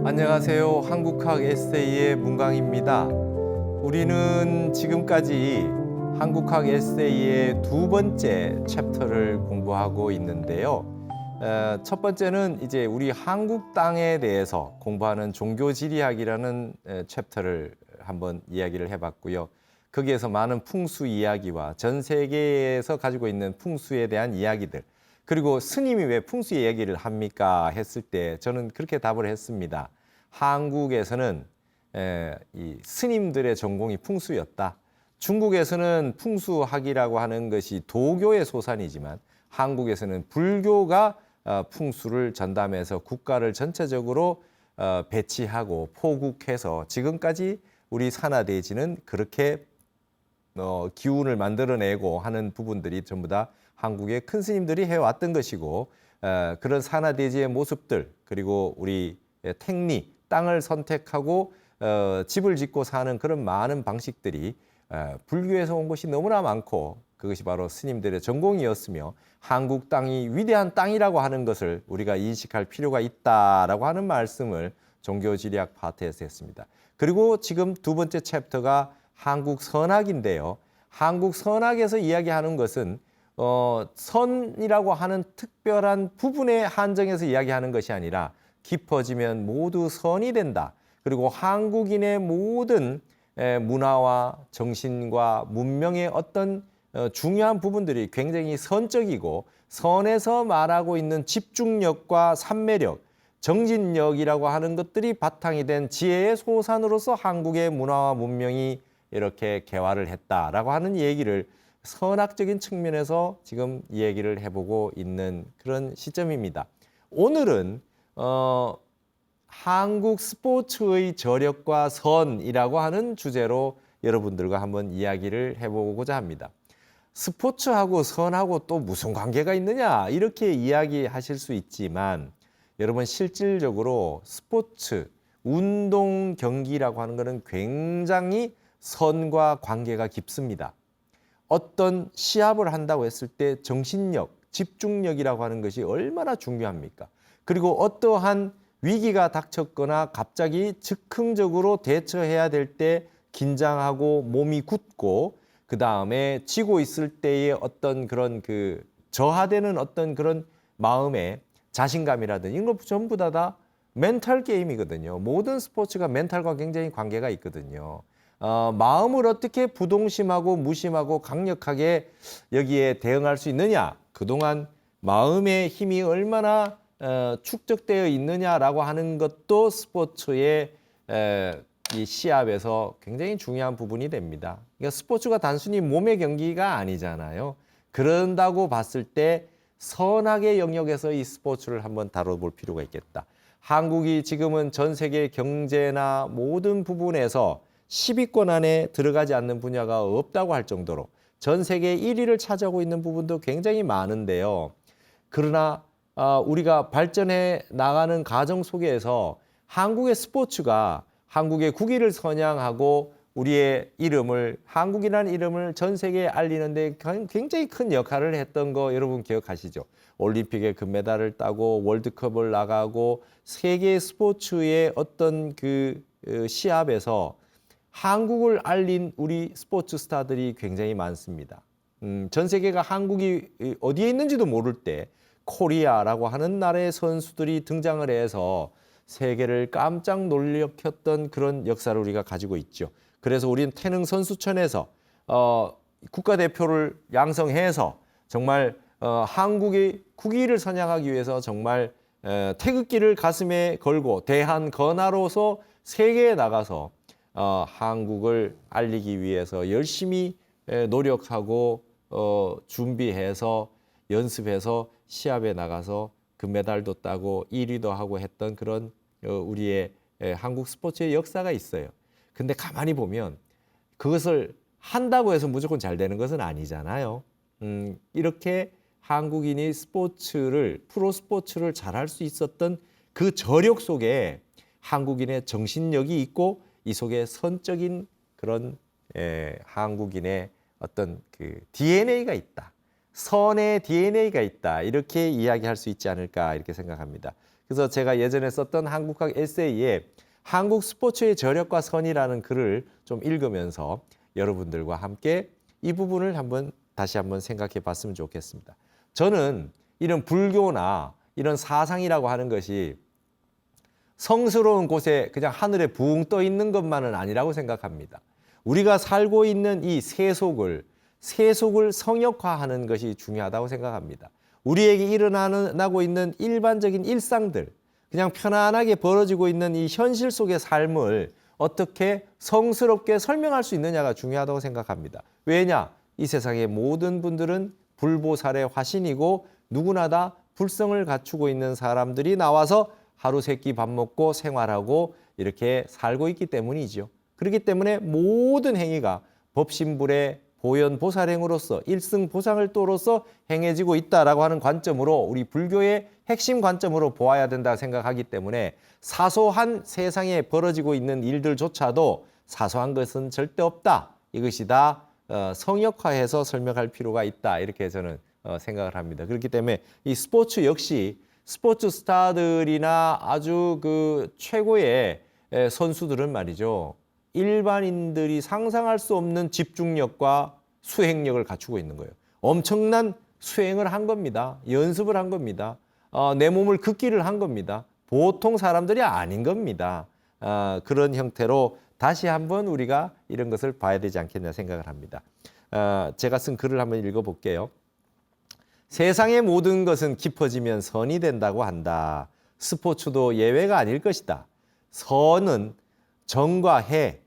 안녕하세요. 한국학 에세이의 문광입니다. 우리는 지금까지 한국학 에세이의 두 번째 챕터를 공부하고 있는데요. 첫 번째는 이제 우리 한국 땅에 대해서 공부하는 종교지리학이라는 챕터를 한번 이야기를 해봤고요. 거기에서 많은 풍수 이야기와 전 세계에서 가지고 있는 풍수에 대한 이야기들, 그리고 스님이 왜 풍수 이야기를 합니까? 했을 때 저는 그렇게 답을 했습니다. 한국에서는 이 스님들의 전공이 풍수였다. 중국에서는 풍수학이라고 하는 것이 도교의 소산이지만 한국에서는 불교가 풍수를 전담해서 국가를 전체적으로 배치하고 포국해서 지금까지 우리 산하대지는 그렇게 기운을 만들어내고 하는 부분들이 전부 다 한국의 큰 스님들이 해왔던 것이고, 그런 산하대지의 모습들, 그리고 우리 택리, 땅을 선택하고 집을 짓고 사는 그런 많은 방식들이 불교에서 온 것이 너무나 많고, 그것이 바로 스님들의 전공이었으며 한국 땅이 위대한 땅이라고 하는 것을 우리가 인식할 필요가 있다라고 하는 말씀을 종교지리학 파트에서 했습니다. 그리고 지금 두 번째 챕터가 한국 선학인데요. 한국 선학에서 이야기하는 것은 선이라고 하는 특별한 부분에 한정해서 이야기하는 것이 아니라 깊어지면 모두 선이 된다. 그리고 한국인의 모든 문화와 정신과 문명의 어떤 중요한 부분들이 굉장히 선적이고, 선에서 말하고 있는 집중력과 산매력, 정진력이라고 하는 것들이 바탕이 된 지혜의 소산으로서 한국의 문화와 문명이 이렇게 개화를 했다라고 하는 얘기를 선학적인 측면에서 지금 얘기를 해보고 있는 그런 시점입니다. 오늘은 한국 스포츠의 저력과 선이라고 하는 주제로 여러분들과 한번 이야기를 해보고자 합니다. 스포츠하고 선하고 또 무슨 관계가 있느냐 이렇게 이야기하실 수 있지만, 여러분 실질적으로 스포츠, 운동 경기라고 하는 것은 굉장히 선과 관계가 깊습니다. 어떤 시합을 한다고 했을 때 정신력, 집중력이라고 하는 것이 얼마나 중요합니까? 그리고 어떠한 위기가 닥쳤거나 갑자기 즉흥적으로 대처해야 될 때 긴장하고 몸이 굳고, 그 다음에 지고 있을 때의 어떤 그런 저하되는 어떤 그런 마음의 자신감이라든지 이런 것 전부 다 멘탈 게임이거든요. 모든 스포츠가 멘탈과 굉장히 관계가 있거든요. 마음을 어떻게 부동심하고 무심하고 강력하게 여기에 대응할 수 있느냐, 그동안 마음의 힘이 얼마나 축적되어 있느냐라고 하는 것도 스포츠의 이 시합에서 굉장히 중요한 부분이 됩니다. 그러니까 스포츠가 단순히 몸의 경기가 아니잖아요. 그런다고 봤을 때 선악의 영역에서 이 스포츠를 한번 다뤄볼 필요가 있겠다. 한국이 지금은 전 세계 경제나 모든 부분에서 10위권 안에 들어가지 않는 분야가 없다고 할 정도로 전 세계 1위를 차지하고 있는 부분도 굉장히 많은데요. 그러나 우리가 발전해 나가는 과정 속에서 한국의 스포츠가 한국의 국위를 선양하고 우리의 이름을, 한국이라는 이름을 전 세계에 알리는 데 굉장히 큰 역할을 했던 거 여러분 기억하시죠? 올림픽에 금메달을 따고 월드컵을 나가고 세계 스포츠의 어떤 시합에서 한국을 알린 우리 스포츠 스타들이 굉장히 많습니다. 전 세계가 한국이 어디에 있는지도 모를 때 코리아라고 하는 나라의 선수들이 등장을 해서 세계를 깜짝 놀래켰던 그런 역사를 우리가 가지고 있죠. 그래서 우리는 태릉 선수촌에서 국가대표를 양성해서 정말 한국의 국위를 선양하기 위해서 정말 태극기를 가슴에 걸고 대한 건화로서 세계에 나가서 한국을 알리기 위해서 열심히 노력하고 준비해서 연습해서 시합에 나가서 금메달도 따고 1위도 하고 했던 그런 우리의 한국 스포츠의 역사가 있어요. 근데 가만히 보면 그것을 한다고 해서 무조건 잘 되는 것은 아니잖아요. 이렇게 한국인이 프로 스포츠를 잘할 수 있었던 그 저력 속에 한국인의 정신력이 있고, 이 속에 선적인 그런 한국인의 어떤 DNA가 있다. 선의 DNA가 있다. 이렇게 이야기할 수 있지 않을까 이렇게 생각합니다. 그래서 제가 예전에 썼던 한국학 에세이에 한국 스포츠의 저력과 선이라는 글을 좀 읽으면서 여러분들과 함께 이 부분을 다시 한번 생각해 봤으면 좋겠습니다. 저는 이런 불교나 이런 사상이라고 하는 것이 성스러운 곳에 그냥 하늘에 붕 떠 있는 것만은 아니라고 생각합니다. 우리가 살고 있는 이 세속을 성역화하는 것이 중요하다고 생각합니다. 우리에게 일어나고 있는 일반적인 일상들, 그냥 편안하게 벌어지고 있는 이 현실 속의 삶을 어떻게 성스럽게 설명할 수 있느냐가 중요하다고 생각합니다. 왜냐? 이 세상의 모든 분들은 불보살의 화신이고 누구나 다 불성을 갖추고 있는 사람들이 나와서 하루 세끼 밥 먹고 생활하고 이렇게 살고 있기 때문이죠. 그렇기 때문에 모든 행위가 법신불의 보현보살행으로서 일승보상을도로서 행해지고 있다라고 하는 관점으로 우리 불교의 핵심 관점으로 보아야 된다 생각하기 때문에 사소한 세상에 벌어지고 있는 일들조차도 사소한 것은 절대 없다. 이것이 다 성역화해서 설명할 필요가 있다. 이렇게 저는 생각을 합니다. 그렇기 때문에 이 스포츠 역시 스포츠 스타들이나 아주 그 최고의 선수들은 말이죠. 일반인들이 상상할 수 없는 집중력과 수행력을 갖추고 있는 거예요. 엄청난 수행을 한 겁니다. 연습을 한 겁니다. 내 몸을 긋기를 한 겁니다. 보통 사람들이 아닌 겁니다. 그런 형태로 다시 한번 우리가 이런 것을 봐야 되지 않겠냐 생각을 합니다. 제가 쓴 글을 한번 읽어볼게요. 세상의 모든 것은 깊어지면 선이 된다고 한다. 스포츠도 예외가 아닐 것이다. 선은 정과 해,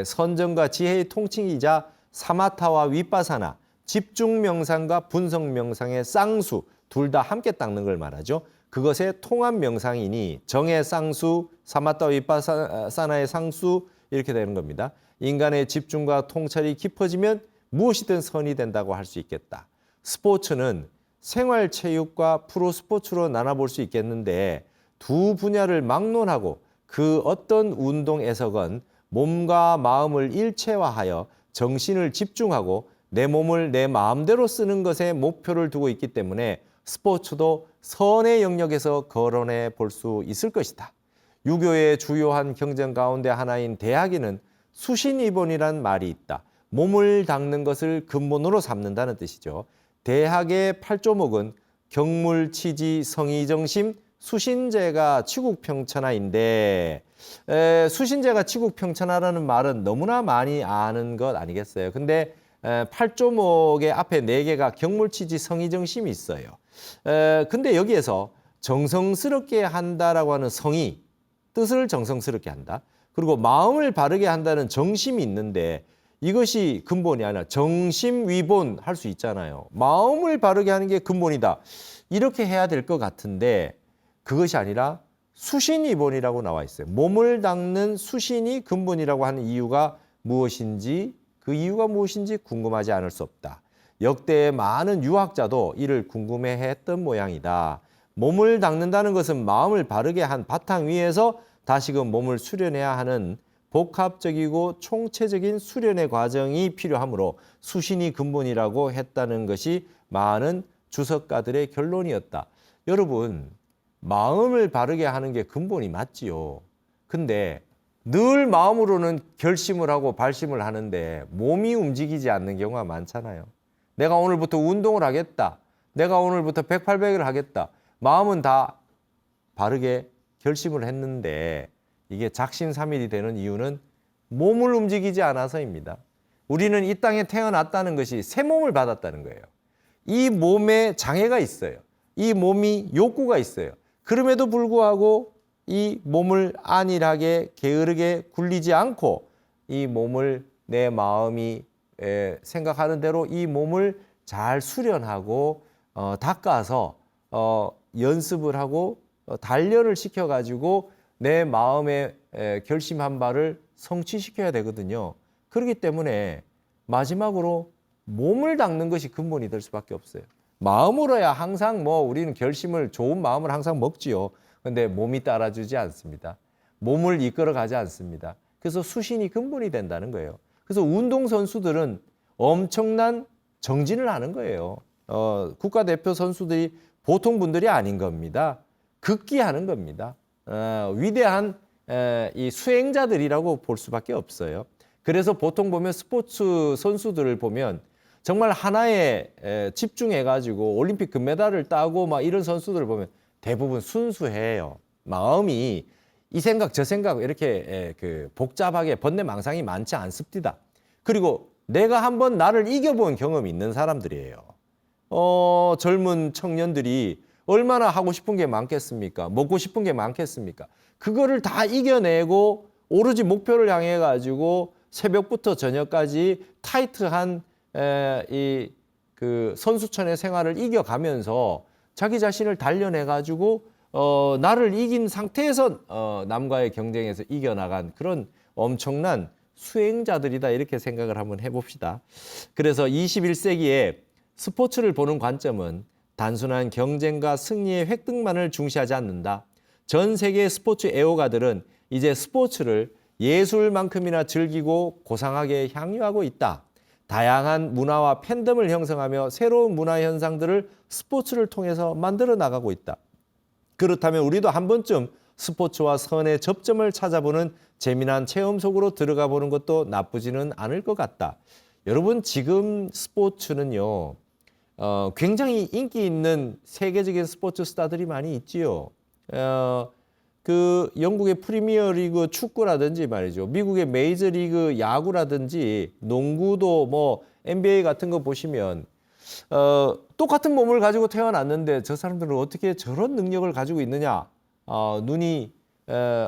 선정과 지혜의 통칭이자 사마타와 윗바사나, 집중 명상과 분석 명상의 쌍수, 둘 다 함께 닦는 걸 말하죠. 그것의 통합 명상이니 정의 쌍수, 사마타와 윗바사나의 상수 이렇게 되는 겁니다. 인간의 집중과 통찰이 깊어지면 무엇이든 선이 된다고 할 수 있겠다. 스포츠는 생활체육과 프로스포츠로 나눠볼 수 있겠는데 두 분야를 막론하고 그 어떤 운동에서건 몸과 마음을 일체화하여 정신을 집중하고 내 몸을 내 마음대로 쓰는 것에 목표를 두고 있기 때문에 스포츠도 선의 영역에서 거론해 볼 수 있을 것이다. 유교의 주요한 경전 가운데 하나인 대학에는 수신이본이란 말이 있다. 몸을 닦는 것을 근본으로 삼는다는 뜻이죠. 대학의 8조목은 경물, 치지, 성의정심, 수신제가 치국평천하인데 수신제가 치국평천하라는 말은 너무나 많이 아는 것 아니겠어요? 근데 8조목의 앞에 4개가 경물, 치지, 성의정심이 있어요. 근데 여기에서 정성스럽게 한다라고 하는 성의, 뜻을 정성스럽게 한다. 그리고 마음을 바르게 한다는 정심이 있는데 이것이 근본이 아니라 정심위본 할 수 있잖아요. 마음을 바르게 하는 게 근본이다. 이렇게 해야 될 것 같은데 그것이 아니라 수신위본이라고 나와 있어요. 몸을 닦는 수신이 근본이라고 하는 이유가 무엇인지 그 이유가 무엇인지 궁금하지 않을 수 없다. 역대 많은 유학자도 이를 궁금해했던 모양이다. 몸을 닦는다는 것은 마음을 바르게 한 바탕 위에서 다시금 몸을 수련해야 하는 복합적이고 총체적인 수련의 과정이 필요하므로 수신이 근본이라고 했다는 것이 많은 주석가들의 결론이었다. 여러분, 마음을 바르게 하는 게 근본이 맞지요. 근데 늘 마음으로는 결심을 하고 발심을 하는데 몸이 움직이지 않는 경우가 많잖아요. 내가 오늘부터 운동을 하겠다. 내가 오늘부터 108백을 하겠다. 마음은 다 바르게 결심을 했는데 이게 작심삼일이 되는 이유는 몸을 움직이지 않아서입니다. 우리는 이 땅에 태어났다는 것이 새 몸을 받았다는 거예요. 이 몸에 장애가 있어요. 이 몸이 욕구가 있어요. 그럼에도 불구하고 이 몸을 안일하게 게으르게 굴리지 않고 이 몸을 내 마음이 생각하는 대로 이 몸을 잘 수련하고 닦아서 연습을 하고 단련을 시켜가지고 내 마음의 결심한 바를 성취시켜야 되거든요. 그렇기 때문에 마지막으로 몸을 닦는 것이 근본이 될 수밖에 없어요. 마음으로야 항상 우리는 결심을 좋은 마음을 항상 먹지요. 근데 몸이 따라주지 않습니다. 몸을 이끌어 가지 않습니다. 그래서 수신이 근본이 된다는 거예요. 그래서 운동선수들은 엄청난 정진을 하는 거예요. 국가대표 선수들이 보통 분들이 아닌 겁니다. 극기하는 겁니다. 위대한 이 수행자들이라고 볼 수밖에 없어요. 그래서 보통 보면 스포츠 선수들을 보면 정말 하나에 집중해가지고 올림픽 금메달을 따고 막 이런 선수들을 보면 대부분 순수해요. 마음이 이 생각 저 생각 이렇게 그 복잡하게 번뇌망상이 많지 않습니다. 그리고 내가 한번 나를 이겨본 경험이 있는 사람들이에요. 젊은 청년들이 얼마나 하고 싶은 게 많겠습니까? 먹고 싶은 게 많겠습니까? 그거를 다 이겨내고 오로지 목표를 향해 가지고 새벽부터 저녁까지 타이트한 이 그 선수촌의 생활을 이겨가면서 자기 자신을 단련해 가지고 나를 이긴 상태에서 남과의 경쟁에서 이겨나간 그런 엄청난 수행자들이다 이렇게 생각을 한번 해봅시다. 그래서 21세기에 스포츠를 보는 관점은 단순한 경쟁과 승리의 획득만을 중시하지 않는다. 전 세계의 스포츠 애호가들은 이제 스포츠를 예술만큼이나 즐기고 고상하게 향유하고 있다. 다양한 문화와 팬덤을 형성하며 새로운 문화 현상들을 스포츠를 통해서 만들어 나가고 있다. 그렇다면 우리도 한 번쯤 스포츠와 선의 접점을 찾아보는 재미난 체험 속으로 들어가 보는 것도 나쁘지는 않을 것 같다. 여러분 지금 스포츠는요. 굉장히 인기 있는 세계적인 스포츠 스타들이 많이 있지요. 그 영국의 프리미어 리그 축구라든지 말이죠. 미국의 메이저 리그 야구라든지 농구도 뭐 NBA 같은 거 보시면 똑같은 몸을 가지고 태어났는데 저 사람들은 어떻게 저런 능력을 가지고 있느냐. 눈이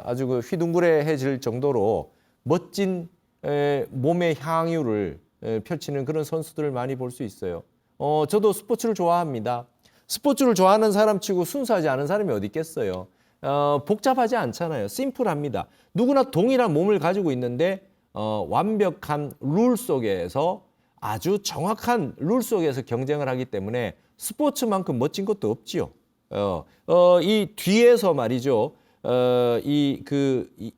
아주 그 휘둥그레해질 정도로 멋진 몸의 향유를 펼치는 그런 선수들을 많이 볼 수 있어요. 저도 스포츠를 좋아합니다. 스포츠를 좋아하는 사람 치고 순수하지 않은 사람이 어디 있겠어요. 복잡하지 않잖아요. 심플합니다. 누구나 동일한 몸을 가지고 있는데 완벽한 룰 속에서 아주 정확한 룰 속에서 경쟁을 하기 때문에 스포츠만큼 멋진 것도 없지요. 이 뒤에서 말이죠.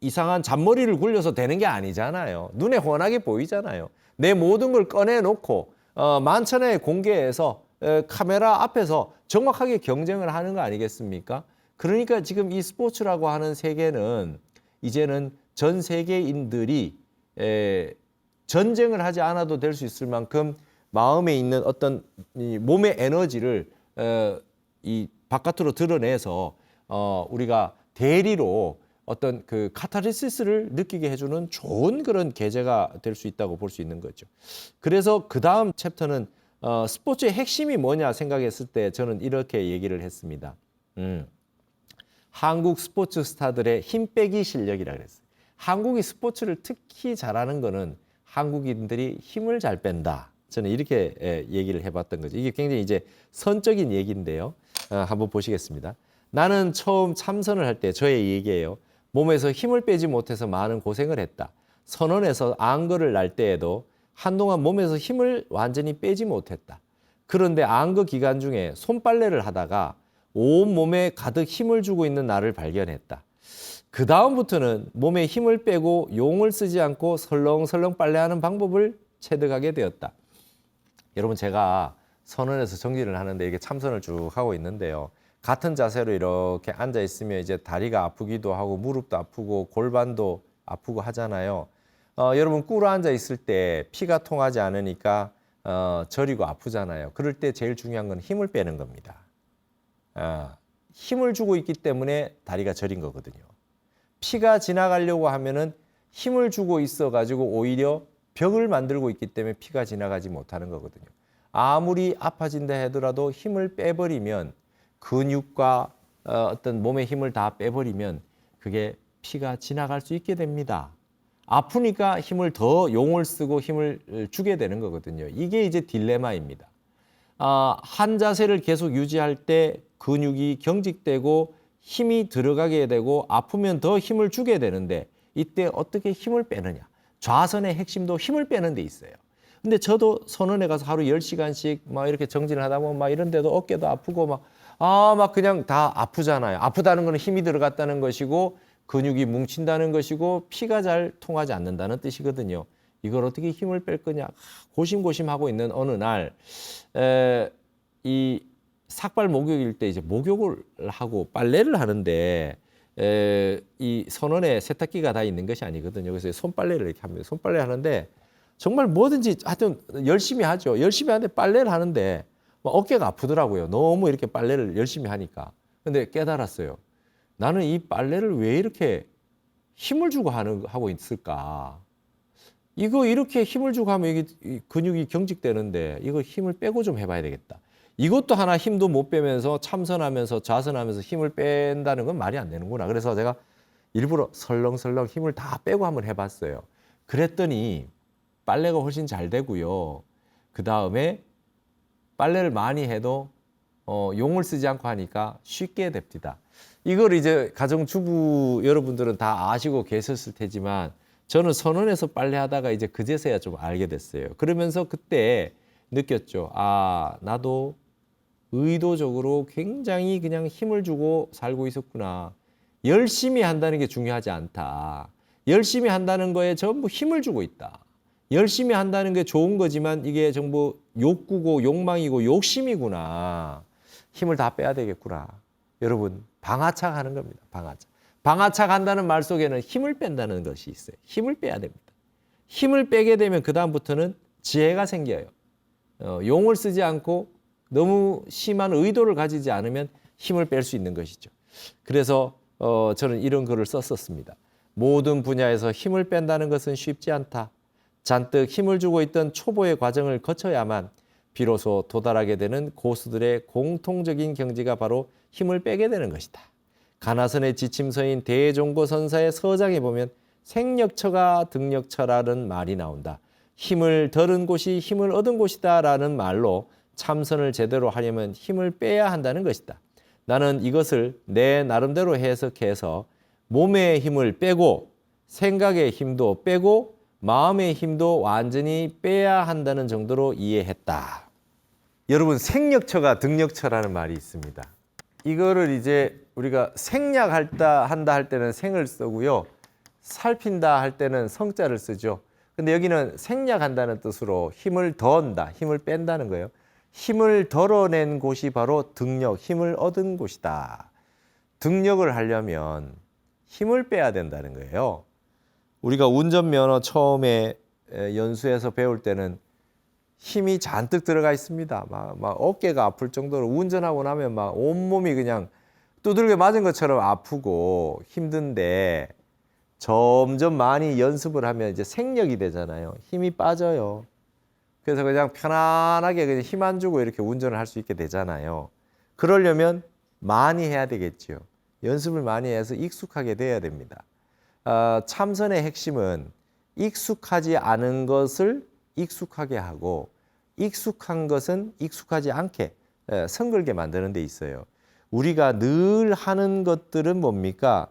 이상한 잔머리를 굴려서 되는 게 아니잖아요. 눈에 훤하게 보이잖아요. 내 모든 걸 꺼내놓고 만천하에 공개해서 카메라 앞에서 정확하게 경쟁을 하는 거 아니겠습니까? 그러니까 지금 이 스포츠라고 하는 세계는 이제는 전 세계인들이 전쟁을 하지 않아도 될 수 있을 만큼 마음에 있는 어떤 이 몸의 에너지를 이 바깥으로 드러내서 우리가 대리로 어떤 그 카타르시스를 느끼게 해주는 좋은 그런 계제가 될 수 있다고 볼 수 있는 거죠. 그래서 그 다음 챕터는 스포츠의 핵심이 뭐냐 생각했을 때 저는 이렇게 얘기를 했습니다. 한국 스포츠 스타들의 힘 빼기 실력이라 그랬어요. 한국이 스포츠를 특히 잘하는 거는 한국인들이 힘을 잘 뺀다. 저는 이렇게 얘기를 해봤던 거죠. 이게 굉장히 이제 선적인 얘기인데요. 한번 보시겠습니다. 나는 처음 참선을 할 때 저의 얘기예요. 몸에서 힘을 빼지 못해서 많은 고생을 했다. 선원에서 안거를 날 때에도 한동안 몸에서 힘을 완전히 빼지 못했다. 그런데 안거 기간 중에 손빨래를 하다가 온몸에 가득 힘을 주고 있는 나를 발견했다. 그 다음부터는 몸에 힘을 빼고 용을 쓰지 않고 설렁설렁 빨래하는 방법을 체득하게 되었다. 여러분 제가 선원에서 정진을 하는데 이렇게 참선을 쭉 하고 있는데요. 같은 자세로 이렇게 앉아 있으면 이제 다리가 아프기도 하고 무릎도 아프고 골반도 아프고 하잖아요. 여러분 꿇어 앉아 있을 때 피가 통하지 않으니까 저리고 아프잖아요. 그럴 때 제일 중요한 건 힘을 빼는 겁니다. 힘을 주고 있기 때문에 다리가 저린 거거든요. 피가 지나가려고 하면은 힘을 주고 있어가지고 오히려 벽을 만들고 있기 때문에 피가 지나가지 못하는 거거든요. 아무리 아파진다 하더라도 힘을 빼버리면 근육과 어떤 몸의 힘을 다 빼버리면 그게 피가 지나갈 수 있게 됩니다. 아프니까 힘을 더 용을 쓰고 힘을 주게 되는 거거든요. 이게 이제 딜레마입니다. 한 자세를 계속 유지할 때 근육이 경직되고 힘이 들어가게 되고 아프면 더 힘을 주게 되는데 이때 어떻게 힘을 빼느냐. 좌선의 핵심도 힘을 빼는 데 있어요. 근데 저도 선원에 가서 하루 10시간씩 막 이렇게 정진을 하다 보면 막 이런 데도 어깨도 아프고 막 그냥 다 아프잖아요. 아프다는 거는 힘이 들어갔다는 것이고 근육이 뭉친다는 것이고 피가 잘 통하지 않는다는 뜻이거든요. 이걸 어떻게 힘을 뺄 거냐 고심고심하고 있는 어느 날 이 삭발 목욕일 때 이제 목욕을 하고 빨래를 하는데 이 손원에 세탁기가 다 있는 것이 아니거든요. 그래서 손빨래를 이렇게 합니다. 손빨래 하는데 정말 뭐든지 하여튼 열심히 하죠. 열심히 하는데 빨래를 하는데 막 어깨가 아프더라고요. 너무 이렇게 빨래를 열심히 하니까. 근데 깨달았어요. 나는 이 빨래를 왜 이렇게 힘을 주고 하고 있을까? 이거 이렇게 힘을 주고 하면 이게 근육이 경직되는데 이거 힘을 빼고 좀 해봐야 되겠다. 이것도 하나 힘도 못 빼면서 참선하면서 좌선하면서 힘을 뺀다는 건 말이 안 되는구나. 그래서 제가 일부러 설렁설렁 힘을 다 빼고 한번 해봤어요. 그랬더니 빨래가 훨씬 잘 되고요. 그 다음에 빨래를 많이 해도 용을 쓰지 않고 하니까 쉽게 됩니다. 이걸 이제 가정주부 여러분들은 다 아시고 계셨을 테지만 저는 선원에서 빨래하다가 이제 그제서야 좀 알게 됐어요. 그러면서 그때 느꼈죠. 아, 나도 의도적으로 굉장히 그냥 힘을 주고 살고 있었구나. 열심히 한다는 게 중요하지 않다. 열심히 한다는 거에 전부 힘을 주고 있다. 열심히 한다는 게 좋은 거지만 이게 전부 욕구고 욕망이고 욕심이구나. 힘을 다 빼야 되겠구나. 여러분, 방아착 하는 겁니다. 방아착. 방아착 한다는 말 속에는 힘을 뺀다는 것이 있어요. 힘을 빼야 됩니다. 힘을 빼게 되면 그다음부터는 지혜가 생겨요. 용을 쓰지 않고 너무 심한 의도를 가지지 않으면 힘을 뺄 수 있는 것이죠. 그래서 저는 이런 글을 썼었습니다. 모든 분야에서 힘을 뺀다는 것은 쉽지 않다. 잔뜩 힘을 주고 있던 초보의 과정을 거쳐야만 비로소 도달하게 되는 고수들의 공통적인 경지가 바로 힘을 빼게 되는 것이다. 가나선의 지침서인 대종고선사의 서장에 보면 생력처가 등력처라는 말이 나온다. 힘을 덜은 곳이 힘을 얻은 곳이다 라는 말로 참선을 제대로 하려면 힘을 빼야 한다는 것이다. 나는 이것을 내 나름대로 해석해서 몸의 힘을 빼고 생각의 힘도 빼고 마음의 힘도 완전히 빼야 한다는 정도로 이해했다. 여러분, 생력처가 등력처라는 말이 있습니다. 이거를 이제 우리가 생략한다 할 때는 생을 쓰고요. 살핀다 할 때는 성자를 쓰죠. 근데 여기는 생략한다는 뜻으로 힘을 더한다, 힘을 뺀다는 거예요. 힘을 덜어낸 곳이 바로 등력, 힘을 얻은 곳이다. 등력을 하려면 힘을 빼야 된다는 거예요. 우리가 운전면허 처음에 연수해서 배울 때는 힘이 잔뜩 들어가 있습니다. 막 어깨가 아플 정도로 운전하고 나면 막 온몸이 그냥 두들겨 맞은 것처럼 아프고 힘든데 점점 많이 연습을 하면 이제 생력이 되잖아요. 힘이 빠져요. 그래서 그냥 편안하게 그냥 힘 안 주고 이렇게 운전을 할 수 있게 되잖아요. 그러려면 많이 해야 되겠죠. 연습을 많이 해서 익숙하게 돼야 됩니다. 참선의 핵심은 익숙하지 않은 것을 익숙하게 하고 익숙한 것은 익숙하지 않게 성글게 만드는 데 있어요. 우리가 늘 하는 것들은 뭡니까?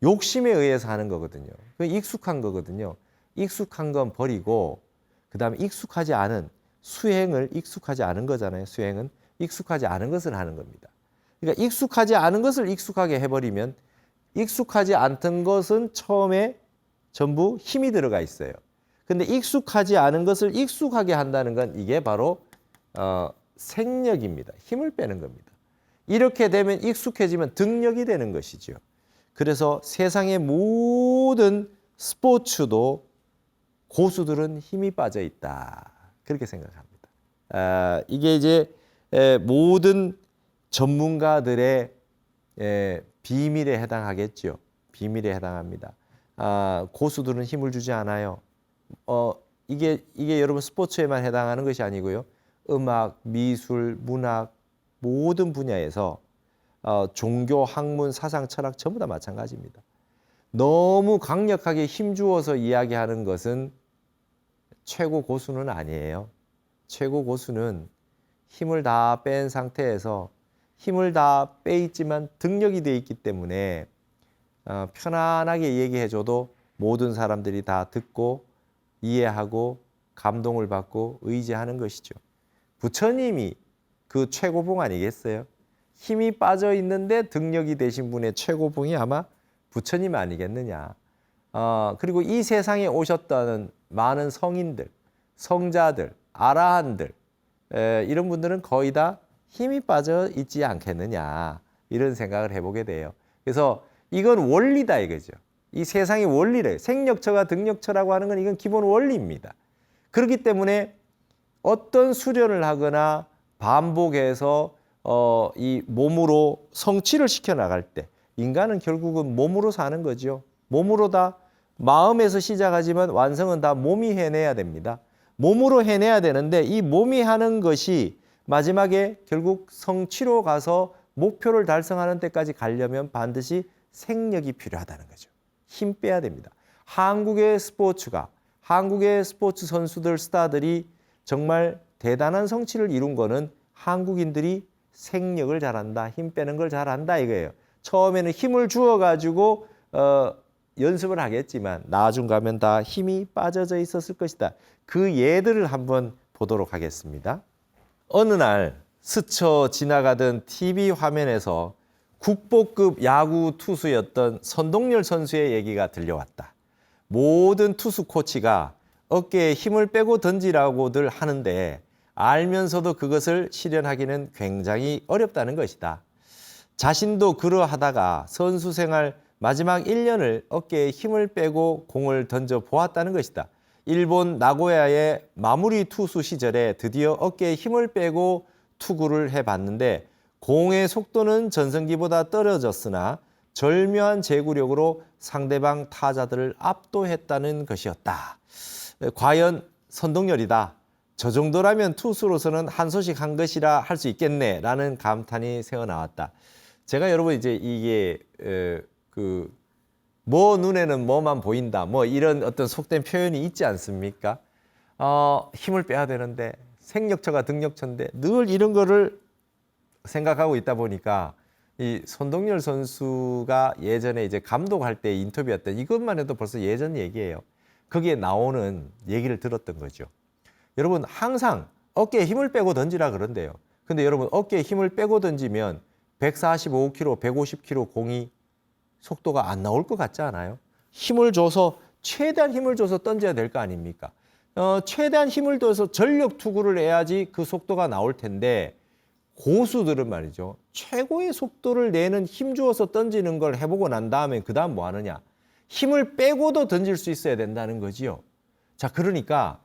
욕심에 의해서 하는 거거든요. 익숙한 거거든요. 익숙한 건 버리고 그다음에 익숙하지 않은 수행을 익숙하지 않은 거잖아요. 수행은 익숙하지 않은 것을 하는 겁니다. 그러니까 익숙하지 않은 것을 익숙하게 해버리면 익숙하지 않던 것은 처음에 전부 힘이 들어가 있어요. 근데 익숙하지 않은 것을 익숙하게 한다는 건 이게 바로 생력입니다. 힘을 빼는 겁니다. 이렇게 되면 익숙해지면 등력이 되는 것이죠. 그래서 세상의 모든 스포츠도 고수들은 힘이 빠져 있다. 그렇게 생각합니다. 이게 이제 모든 전문가들의 비밀에 해당하겠죠. 비밀에 해당합니다. 고수들은 힘을 주지 않아요. 이게 여러분 스포츠에만 해당하는 것이 아니고요. 음악, 미술, 문학 모든 분야에서 종교, 학문, 사상, 철학 전부 다 마찬가지입니다. 너무 강력하게 힘주어서 이야기하는 것은 최고 고수는 아니에요. 최고 고수는 힘을 다 뺀 상태에서 힘을 다 빼있지만 등력이 돼 있기 때문에 편안하게 얘기해줘도 모든 사람들이 다 듣고 이해하고 감동을 받고 의지하는 것이죠. 부처님이 그 최고봉 아니겠어요? 힘이 빠져 있는데 등력이 되신 분의 최고봉이 아마 부처님 아니겠느냐. 그리고 이 세상에 오셨다는 많은 성인들, 성자들, 아라한들 이런 분들은 거의 다 힘이 빠져 있지 않겠느냐 이런 생각을 해보게 돼요. 그래서 이건 원리다 이거죠. 이 세상의 원리래. 생력처가 등력처라고 하는 건 이건 기본 원리입니다. 그렇기 때문에 어떤 수련을 하거나 반복해서 이 몸으로 성취를 시켜 나갈 때 인간은 결국은 몸으로 사는 거죠. 몸으로 다 마음에서 시작하지만 완성은 다 몸이 해내야 됩니다. 몸으로 해내야 되는데 이 몸이 하는 것이 마지막에 결국 성취로 가서 목표를 달성하는 데까지 가려면 반드시 생력이 필요하다는 거죠. 힘 빼야 됩니다. 한국의 스포츠 선수들, 스타들이 정말 대단한 성취를 이룬 거는 한국인들이 생력을 잘한다, 힘 빼는 걸 잘한다 이거예요. 처음에는 힘을 주어가지고 연습을 하겠지만 나중 가면 다 힘이 빠져져 있었을 것이다. 그 예들을 한번 보도록 하겠습니다. 어느 날 스쳐 지나가던 TV 화면에서 국보급 야구 투수였던 선동열 선수의 얘기가 들려왔다. 모든 투수 코치가 어깨에 힘을 빼고 던지라고들 하는데 알면서도 그것을 실현하기는 굉장히 어렵다는 것이다. 자신도 그러하다가 선수 생활 마지막 1년을 어깨에 힘을 빼고 공을 던져 보았다는 것이다. 일본 나고야의 마무리 투수 시절에 드디어 어깨에 힘을 빼고 투구를 해봤는데 공의 속도는 전성기보다 떨어졌으나 절묘한 제구력으로 상대방 타자들을 압도했다는 것이었다. 과연 선동열이다. 저 정도라면 투수로서는 한 소식 한 것이라 할 수 있겠네 라는 감탄이 새어나왔다. 제가 여러분 이제 이게 뭐 눈에는 뭐만 보인다 뭐 이런 어떤 속된 표현이 있지 않습니까? 힘을 빼야 되는데 생력처가 등력처인데 늘 이런 거를 생각하고 있다 보니까 이 선동열 선수가 예전에 이제 감독할 때 인터뷰였던 이것만 해도 벌써 예전 얘기예요. 거기에 나오는 얘기를 들었던 거죠. 여러분 항상 어깨에 힘을 빼고 던지라 그런대요. 근데 여러분 어깨에 힘을 빼고 던지면 145km, 150km 공이 속도가 안 나올 것 같지 않아요? 힘을 줘서 최대한 힘을 줘서 던져야 될 거 아닙니까? 최대한 힘을 줘서 전력 투구를 해야지 그 속도가 나올 텐데 고수들은 말이죠. 최고의 속도를 내는 힘 주어서 던지는 걸 해보고 난 다음에 그 다음 뭐 하느냐. 힘을 빼고도 던질 수 있어야 된다는 거지요. 자, 그러니까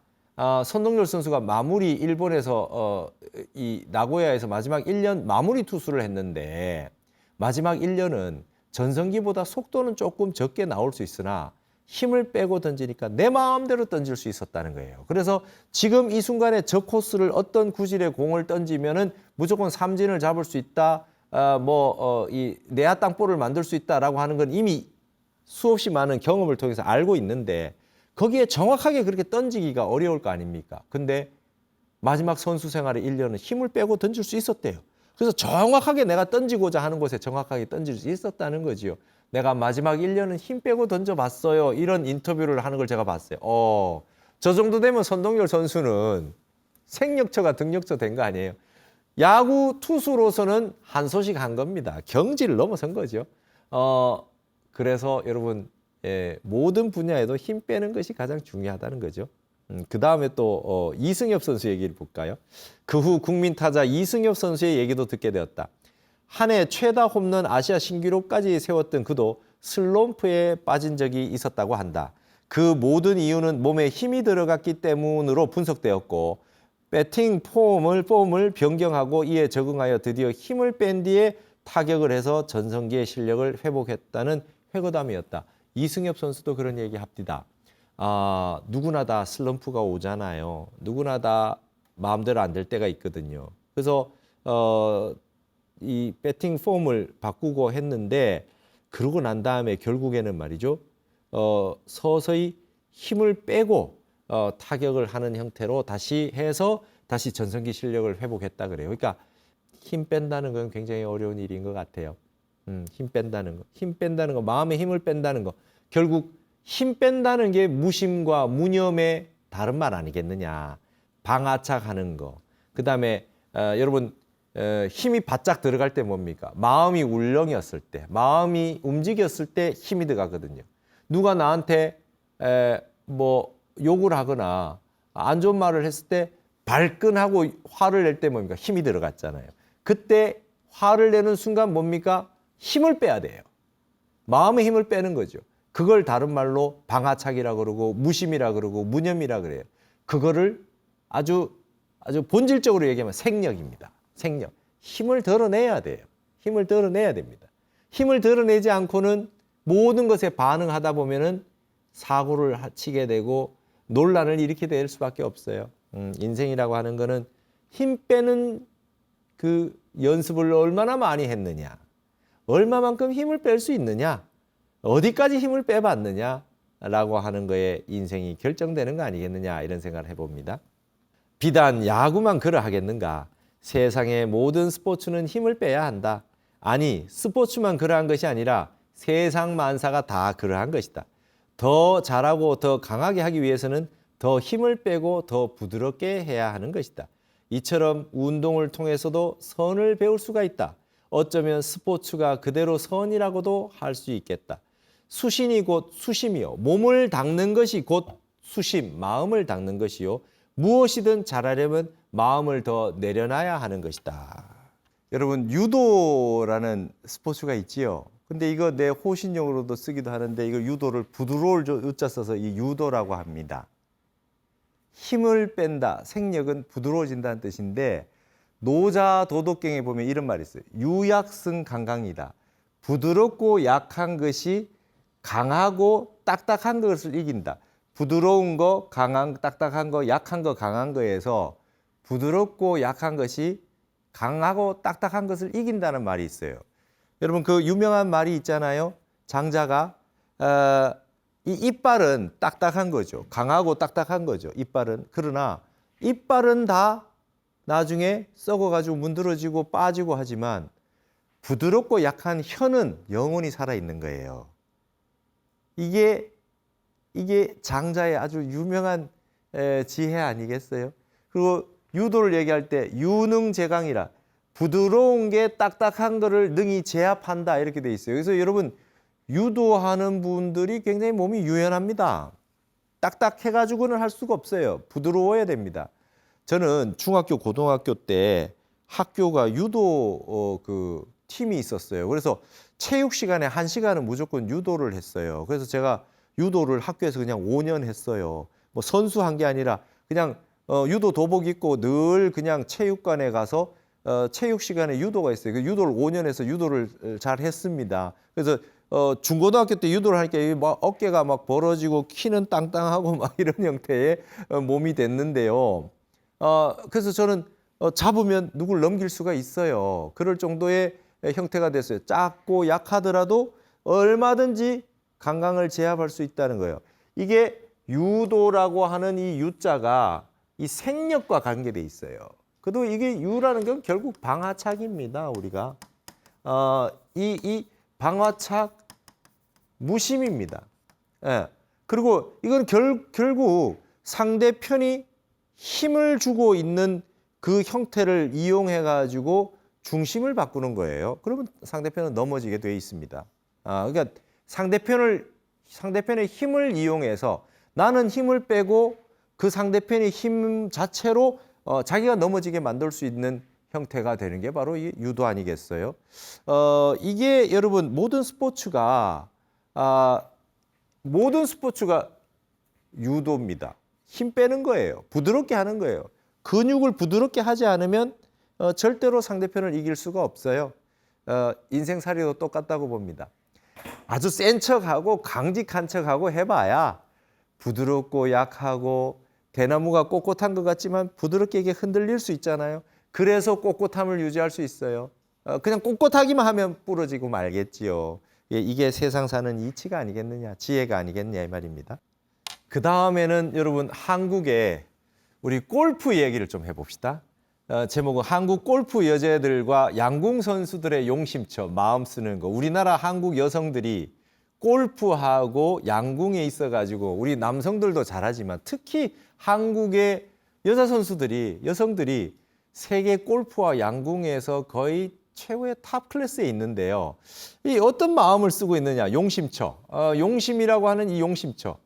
선동열 선수가 마무리 일본에서 이 나고야에서 마지막 1년 마무리 투수를 했는데 마지막 1년은 전성기보다 속도는 조금 적게 나올 수 있으나 힘을 빼고 던지니까 내 마음대로 던질 수 있었다는 거예요. 그래서 지금 이 순간에 저 코스를 어떤 구질의 공을 던지면은 무조건 삼진을 잡을 수 있다, 이 내야 땅볼을 만들 수 있다라고 하는 건 이미 수없이 많은 경험을 통해서 알고 있는데 거기에 정확하게 그렇게 던지기가 어려울 거 아닙니까? 근데 마지막 선수 생활의 1년은 힘을 빼고 던질 수 있었대요. 그래서 정확하게 내가 던지고자 하는 곳에 정확하게 던질 수 있었다는 거지요. 내가 마지막 1년은 힘 빼고 던져봤어요. 이런 인터뷰를 하는 걸 제가 봤어요. 저 정도 되면 선동열 선수는 생력처가 등력처 된 거 아니에요. 야구 투수로서는 한 소식 한 겁니다. 경지를 넘어선 거죠. 그래서 여러분 모든 분야에도 힘 빼는 것이 가장 중요하다는 거죠. 그 다음에 또 이승엽 선수 얘기를 볼까요? 그 후 국민 타자 이승엽 선수의 얘기도 듣게 되었다. 한 해 최다 홈런 아시아 신기록까지 세웠던 그도 슬럼프에 빠진 적이 있었다고 한다. 그 모든 이유는 몸에 힘이 들어갔기 때문으로 분석되었고 배팅 폼을 변경하고 이에 적응하여 드디어 힘을 뺀 뒤에 타격을 해서 전성기의 실력을 회복했다는 회고담이었다. 이승엽 선수도 그런 얘기 합디다. 누구나 다 슬럼프가 오잖아요. 누구나 다 마음대로 안 될 때가 있거든요. 그래서 이 배팅 폼을 바꾸고 했는데 그러고 난 다음에 결국에는 말이죠. 서서히 힘을 빼고 타격을 하는 형태로 다시 해서 다시 전성기 실력을 회복했다 그래요. 그러니까 힘 뺀다는 건 굉장히 어려운 일인 것 같아요. 힘 뺀다는 거, 마음의 힘을 뺀다는 거. 결국 힘 뺀다는 게 무심과 무념의 다른 말 아니겠느냐. 방아착하는 거. 그다음에 여러분 힘이 바짝 들어갈 때 뭡니까? 마음이 울렁이었을 때, 마음이 움직였을 때 힘이 들어가거든요. 누가 나한테 욕을 하거나 안 좋은 말을 했을 때 발끈하고 화를 낼 때 뭡니까? 힘이 들어갔잖아요. 그때 화를 내는 순간 뭡니까? 힘을 빼야 돼요. 마음의 힘을 빼는 거죠. 그걸 다른 말로 방아착이라 그러고 무심이라 그러고 무념이라 그래요. 그거를 아주 본질적으로 얘기하면 생력입니다. 생력. 힘을 덜어내야 돼요. 힘을 덜어내야 됩니다. 힘을 덜어내지 않고는 모든 것에 반응하다 보면은 사고를 치게 되고 논란을 일으키게 될 수밖에 없어요. 인생이라고 하는 거는 힘 빼는 그 연습을 얼마나 많이 했느냐, 얼마만큼 힘을 뺄 수 있느냐, 어디까지 힘을 빼봤느냐라고 하는 거에 인생이 결정되는 거 아니겠느냐 이런 생각을 해봅니다. 비단 야구만 그러하겠는가? 세상의 모든 스포츠는 힘을 빼야 한다. 아니, 스포츠만 그러한 것이 아니라 세상 만사가 다 그러한 것이다. 더 잘하고 더 강하게 하기 위해서는 더 힘을 빼고 더 부드럽게 해야 하는 것이다. 이처럼 운동을 통해서도 선을 배울 수가 있다. 어쩌면 스포츠가 그대로 선이라고도 할 수 있겠다. 수신이 곧 수심이요. 몸을 닦는 것이 곧 수심, 마음을 닦는 것이요. 무엇이든 잘하려면 마음을 더 내려놔야 하는 것이다. 여러분, 유도라는 스포츠가 있지요. 근데 이거 내 호신용으로도 쓰기도 하는데 이거 유도를 부드러울 유자 써서 이 유도라고 합니다. 힘을 뺀다, 생력은 부드러워진다는 뜻인데 노자 도덕경에 보면 이런 말이 있어요. 유약승 강강이다. 부드럽고 약한 것이 강하고 딱딱한 것을 이긴다. 부드러운 거, 강한, 딱딱한 거, 약한 거, 강한 거에서 부드럽고 약한 것이 강하고 딱딱한 것을 이긴다는 말이 있어요. 여러분 그 유명한 말이 있잖아요. 장자가 이 이빨은 딱딱한 거죠. 강하고 딱딱한 거죠. 이빨은. 그러나 이빨은 다 나중에 썩어가지고 문드러지고 빠지고 하지만 부드럽고 약한 혀는 영원히 살아있는 거예요. 이게 장자의 아주 유명한 지혜 아니겠어요? 그리고 유도를 얘기할 때 유능제강이라 부드러운 게 딱딱한 거를 능히 제압한다 이렇게 돼 있어요. 그래서 여러분 유도하는 분들이 굉장히 몸이 유연합니다. 딱딱해가지고는 할 수가 없어요. 부드러워야 됩니다. 저는 중학교, 고등학교 때 학교가 유도 그 팀이 있었어요. 그래서 체육 시간에 1시간은 무조건 유도를 했어요. 그래서 제가 유도를 학교에서 그냥 5년 했어요. 뭐 선수한 게 아니라 그냥 유도 도복 입고 늘 그냥 체육관에 가서 체육 시간에 유도가 있어요. 그 유도를 5년 해서 유도를 잘 했습니다. 그래서 중고등학교 때 유도를 하니까 막 어깨가 막 벌어지고 키는 땅땅하고 막 이런 형태의 몸이 됐는데요. 그래서 저는 잡으면 누굴 넘길 수가 있어요. 그럴 정도의 형태가 됐어요. 작고 약하더라도 얼마든지 강강을 제압할 수 있다는 거예요. 이게 유도라고 하는 이 유자가 이 생력과 관계돼 있어요. 그래도 이게 유라는 건 결국 방아착입니다. 우리가 이 방아착 무심입니다. 예. 그리고 이건 결국 상대편이 힘을 주고 있는 그 형태를 이용해 가지고 중심을 바꾸는 거예요. 그러면 상대편은 넘어지게 돼 있습니다. 그러니까 상대편의 힘을 이용해서 나는 힘을 빼고 그 상대편의 힘 자체로 자기가 넘어지게 만들 수 있는 형태가 되는 게 바로 이 유도 아니겠어요? 이게 여러분 모든 스포츠가 유도입니다. 힘 빼는 거예요. 부드럽게 하는 거예요. 근육을 부드럽게 하지 않으면 절대로 상대편을 이길 수가 없어요. 인생살이도 똑같다고 봅니다. 아주 센 척하고 강직한 척하고 해봐야 부드럽고 약하고 대나무가 꼿꼿한 것 같지만 부드럽게 이게 흔들릴 수 있잖아요. 그래서 꼿꼿함을 유지할 수 있어요. 그냥 꼿꼿하기만 하면 부러지고 말겠지요. 이게 세상 사는 이치가 아니겠느냐, 지혜가 아니겠느냐 이 말입니다. 그 다음에는 여러분 한국의 우리 골프 얘기를 좀 해봅시다. 제목은 한국 골프 여자들과 양궁 선수들의 용심처, 마음 쓰는 거. 우리나라 한국 여성들이 골프하고 양궁에 있어가지고 우리 남성들도 잘하지만 특히 한국의 여성들이 세계 골프와 양궁에서 거의 최고의 탑 클래스에 있는데요. 이 어떤 마음을 쓰고 있느냐, 용심처. 용심이라고 하는 이 용심처.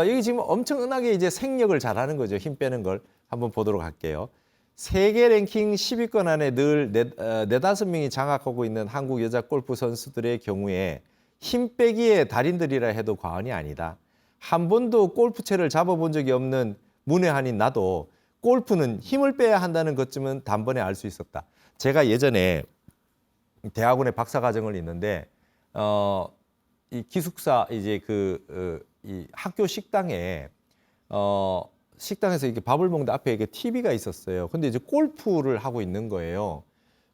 여기 지금 엄청나게 이제 생력을 잘하는 거죠. 힘 빼는 걸 한번 보도록 할게요. 세계 랭킹 10위권 안에 늘 네다섯 명이 장악하고 있는 한국 여자 골프 선수들의 경우에 힘 빼기의 달인들이라 해도 과언이 아니다. 한 번도 골프채를 잡아본 적이 없는 문외한인 나도 골프는 힘을 빼야 한다는 것쯤은 단번에 알 수 있었다. 제가 예전에 대학원에 박사과정을 있는데 이 기숙사 이제 이 학교 식당에 식당에서 이렇게 밥을 먹는데 앞에 이게 TV가 있었어요. 근데 이제 골프를 하고 있는 거예요.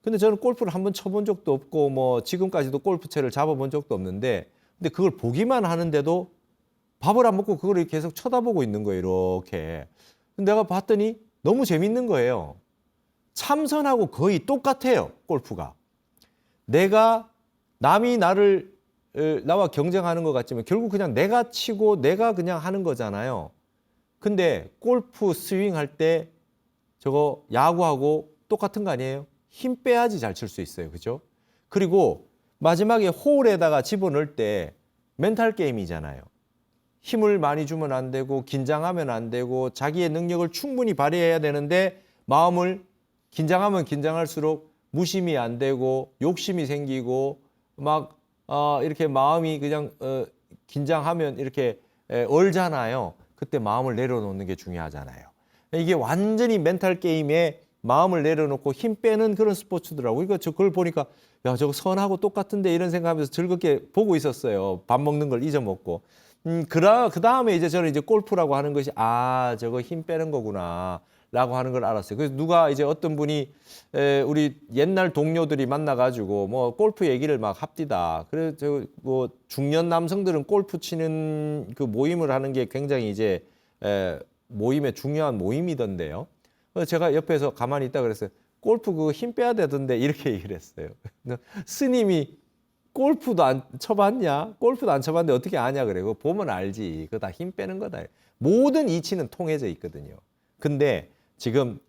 근데 저는 골프를 한번 쳐본 적도 없고 뭐 지금까지도 골프채를 잡아본 적도 없는데 근데 그걸 보기만 하는데도 밥을 안 먹고 그걸 계속 쳐다보고 있는 거예요. 이렇게. 근데 내가 봤더니 너무 재밌는 거예요. 참선하고 거의 똑같아요. 골프가. 내가 남이 나와 경쟁하는 것 같지만 결국 그냥 내가 치고 내가 그냥 하는 거잖아요. 근데 골프 스윙 할 때 저거 야구하고 똑같은 거 아니에요? 힘 빼야지 잘 칠 수 있어요. 그죠? 그리고 마지막에 홀에다가 집어넣을 때 멘탈 게임이잖아요. 힘을 많이 주면 안 되고 긴장하면 안 되고 자기의 능력을 충분히 발휘해야 되는데 마음을 긴장하면 긴장할수록 무심이 안 되고 욕심이 생기고 막 이렇게 마음이 그냥 긴장하면 이렇게 얼잖아요. 그때 마음을 내려놓는 게 중요하잖아요. 이게 완전히 멘탈 게임에 마음을 내려놓고 힘 빼는 그런 스포츠더라고요. 그러니까 그걸 보니까 야 저거 선하고 똑같은데 이런 생각하면서 즐겁게 보고 있었어요. 밥 먹는 걸 잊어먹고. 그 다음에 이제 저는 이제 골프라고 하는 것이 저거 힘 빼는 거구나 라고 하는 걸 알았어요. 그래서 누가 이제 어떤 분이 우리 옛날 동료들이 만나가지고 뭐 골프 얘기를 막 합디다. 그래서 뭐 중년 남성들은 골프 치는 그 모임을 하는 게 굉장히 이제 모임의 중요한 모임이던데요. 그래서 제가 옆에서 가만히 있다 그랬어요. 골프 그거 힘 빼야 되던데 이렇게 얘기를 했어요. 스님이 골프도 안 쳐봤냐? 골프도 안 쳐봤는데 어떻게 아냐 그래. 그거 보면 알지. 그거 다 힘 빼는 거다. 모든 이치는 통해져 있거든요. 근데 지금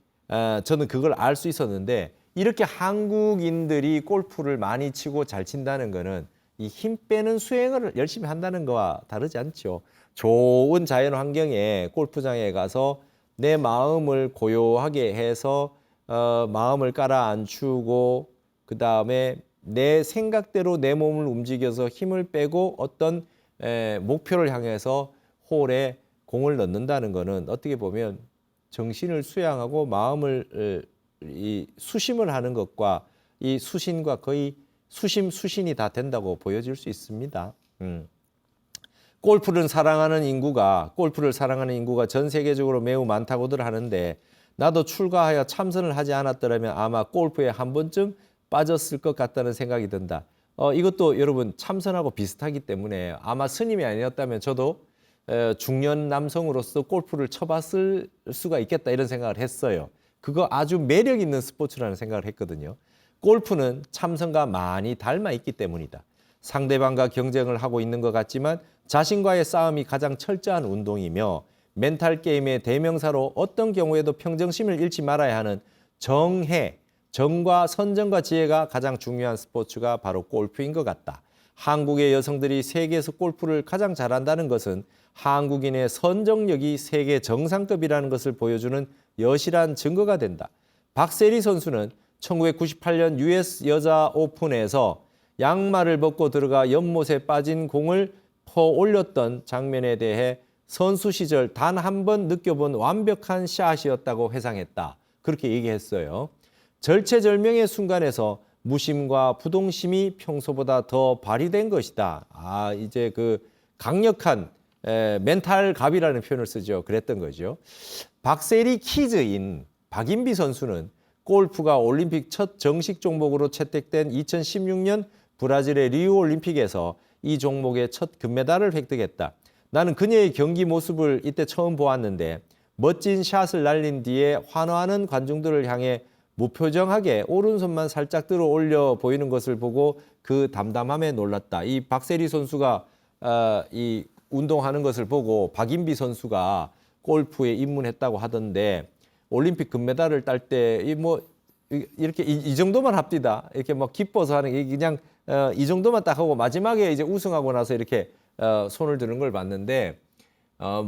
저는 그걸 알 수 있었는데 이렇게 한국인들이 골프를 많이 치고 잘 친다는 거는 이 힘 빼는 수행을 열심히 한다는 거와 다르지 않죠. 좋은 자연 환경에 골프장에 가서 내 마음을 고요하게 해서 마음을 깔아앉히고 그다음에 내 생각대로 내 몸을 움직여서 힘을 빼고 어떤 목표를 향해서 홀에 공을 넣는다는 거는 어떻게 보면 정신을 수양하고 마음을 이 수심을 하는 것과 이 수신과 거의 수신이 다 된다고 보여질 수 있습니다. 골프를 사랑하는 인구가 전 세계적으로 매우 많다고들 하는데 나도 출가하여 참선을 하지 않았더라면 아마 골프에 한 번쯤 빠졌을 것 같다는 생각이 든다. 이것도 여러분 참선하고 비슷하기 때문에 아마 스님이 아니었다면 저도 중년 남성으로서 골프를 쳐봤을 수가 있겠다 이런 생각을 했어요. 그거 아주 매력 있는 스포츠라는 생각을 했거든요. 골프는 참선과 많이 닮아 있기 때문이다. 상대방과 경쟁을 하고 있는 것 같지만 자신과의 싸움이 가장 철저한 운동이며 멘탈 게임의 대명사로 어떤 경우에도 평정심을 잃지 말아야 하는 정과 선정과 지혜가 가장 중요한 스포츠가 바로 골프인 것 같다. 한국의 여성들이 세계에서 골프를 가장 잘한다는 것은 한국인의 선정력이 세계 정상급이라는 것을 보여주는 여실한 증거가 된다. 박세리 선수는 1998년 US 여자 오픈에서 양말을 벗고 들어가 연못에 빠진 공을 퍼 올렸던 장면에 대해 선수 시절 단 한 번 느껴본 완벽한 샷이었다고 회상했다. 그렇게 얘기했어요. 절체절명의 순간에서 무심과 부동심이 평소보다 더 발휘된 것이다. 이제 그 강력한 멘탈 갑이라는 표현을 쓰죠. 그랬던 거죠. 박세리 키즈인 박인비 선수는 골프가 올림픽 첫 정식 종목으로 채택된 2016년 브라질의 리우 올림픽에서 이 종목의 첫 금메달을 획득했다. 나는 그녀의 경기 모습을 이때 처음 보았는데 멋진 샷을 날린 뒤에 환호하는 관중들을 향해 무표정하게 오른손만 살짝 들어 올려 보이는 것을 보고 그 담담함에 놀랐다. 이 박세리 선수가 이 운동하는 것을 보고 박인비 선수가 골프에 입문했다고 하던데 올림픽 금메달을 딸 때 이렇게 이 정도만 합디다. 이렇게 막 기뻐서 하는 게 그냥 이 정도만 딱 하고 마지막에 이제 우승하고 나서 이렇게 손을 드는 걸 봤는데